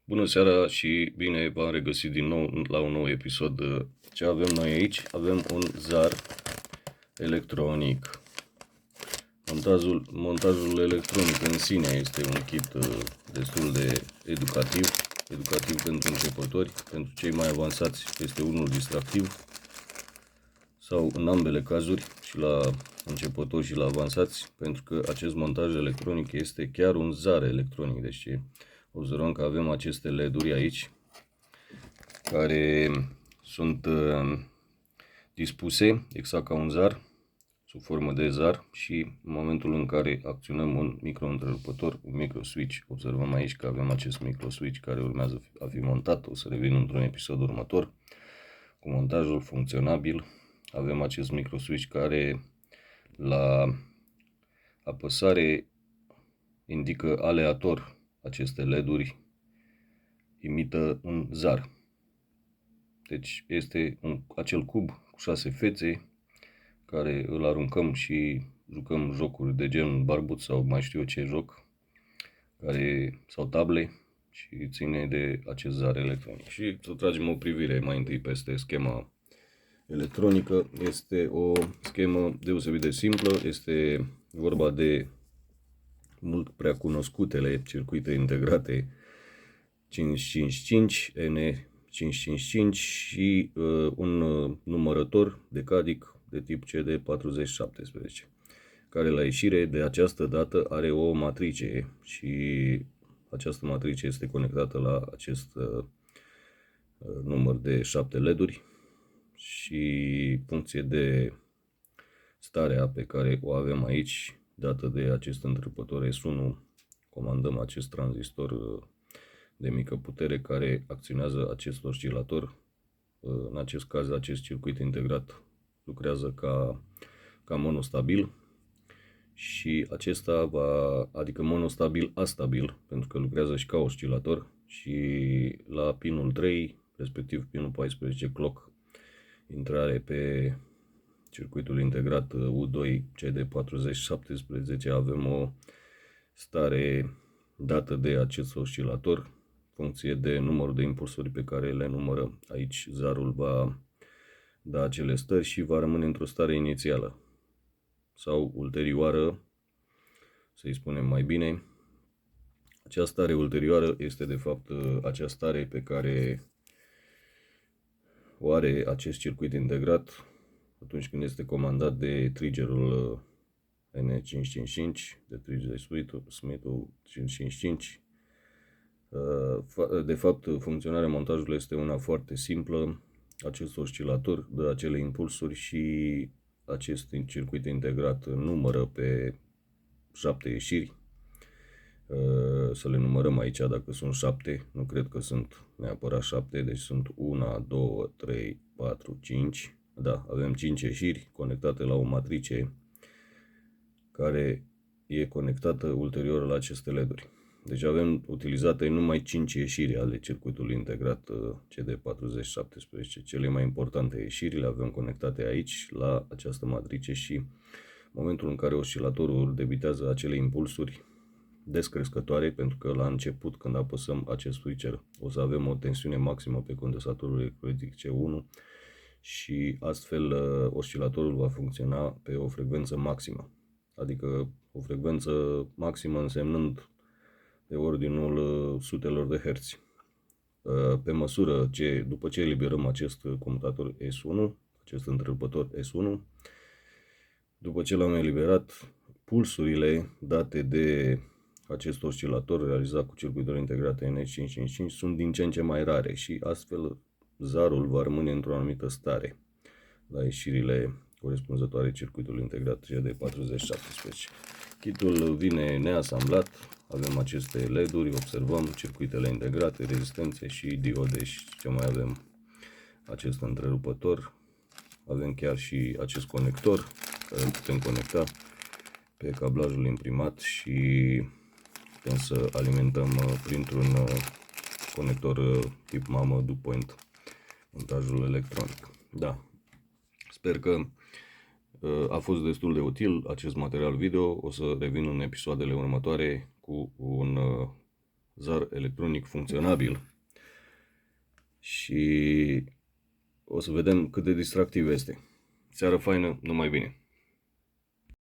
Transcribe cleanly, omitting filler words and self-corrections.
Bună seara și bine v-am regăsit din nou la un nou episod. Ce avem noi aici? Avem un zar electronic. Montajul electronic în sine este un kit destul de educativ pentru începători. Pentru cei mai avansați este unul distractiv, sau în ambele cazuri, și la începători și la avansați, pentru că acest montaj electronic este chiar un zar electronic. Deci observăm că avem aceste LED-uri aici care sunt dispuse exact ca un zar, sub formă de zar, și în momentul în care acționăm un micro-întrerupător, un micro-switch, observăm aici că avem acest micro-switch care urmează a fi montat. O să revin într-un episod următor cu montajul funcționabil. Avem acest micro-switch care la apăsare indică aleator aceste LED-uri, imită un zar. Deci este acel cub cu 6 fețe care îl aruncăm și jucăm jocuri de gen barbut sau mai știu eu ce joc, sau table, și ține de acest zar electronic. Și să tragem o privire mai întâi peste schema electronică. Este o schemă deosebit de simplă. Este vorba de mult prea cunoscutele circuite integrate 555, N555 și un numărător decadic de tip CD4017, care la ieșire de această dată are o matrice și această matrice este conectată la acest număr de 7 LED-uri și funcție de starea pe care o avem aici, dată de acest întrerupător S1, comandăm acest tranzistor de mică putere care acționează acest oscilator. În acest caz, acest circuit integrat lucrează ca monostabil și acesta adică monostabil astabil, pentru că lucrează și ca oscilator, și la pinul 3, respectiv pinul 14 clock, intrare pe circuitul integrat U2 CD4017, avem o stare dată de acest oscilator, funcție de numărul de impulsuri pe care le numărăm. Aici zarul va da acele stări și va rămâne într-o stare inițială sau ulterioară, să-i spunem mai bine. Această stare ulterioară este de fapt acea stare pe care o are acest circuit integrat atunci când este comandat de triggerul N555, de trigger Smith-ul 555. De fapt, funcționarea montajului este una foarte simplă. Acest oscilator dă acele impulsuri și acest circuit integrat numără pe 7 ieșiri. Să le numărăm aici dacă sunt 7, nu cred că sunt neapărat 7, deci sunt 1, 2, 3, 4, 5. Da, avem 5 ieșiri conectate la o matrice care e conectată ulterior la aceste LED-uri. Deci avem utilizate numai 5 ieșiri ale circuitului integrat CD4017. Cele mai importante ieșiri le avem conectate aici la această matrice și în momentul în care oscilatorul debitează acele impulsuri descrescătoare, pentru că la început, când apăsăm acest switcher, o să avem o tensiune maximă pe condensatorul electrolytic C1 și astfel oscilatorul va funcționa pe o frecvență maximă, adică o frecvență maximă însemnând de ordinul sutelor de herți. Pe măsură ce, după ce eliberăm acest comutator S1, acest întrerupător S1, după ce l-am eliberat, pulsurile date de acest oscilator realizat cu circuituri integrate N555 sunt din ce în ce mai rare și astfel zarul va rămâne într-o anumită stare la ieșirile corespunzătoare circuitului integrat CD4017. Kitul vine neasamblat, avem aceste LED-uri, observăm circuitele integrate, rezistențe și diode și ce mai avem, acest întrerupător, avem chiar și acest conector care îl putem conecta pe cablajul imprimat și putem să alimentăm printr-un conector tip mamă DuPont montajul electronic. Da, sper că a fost destul de util acest material video. O să revin în episoadele următoare cu un zar electronic funcționabil și o să vedem cât de distractiv este. Seară faină, numai bine!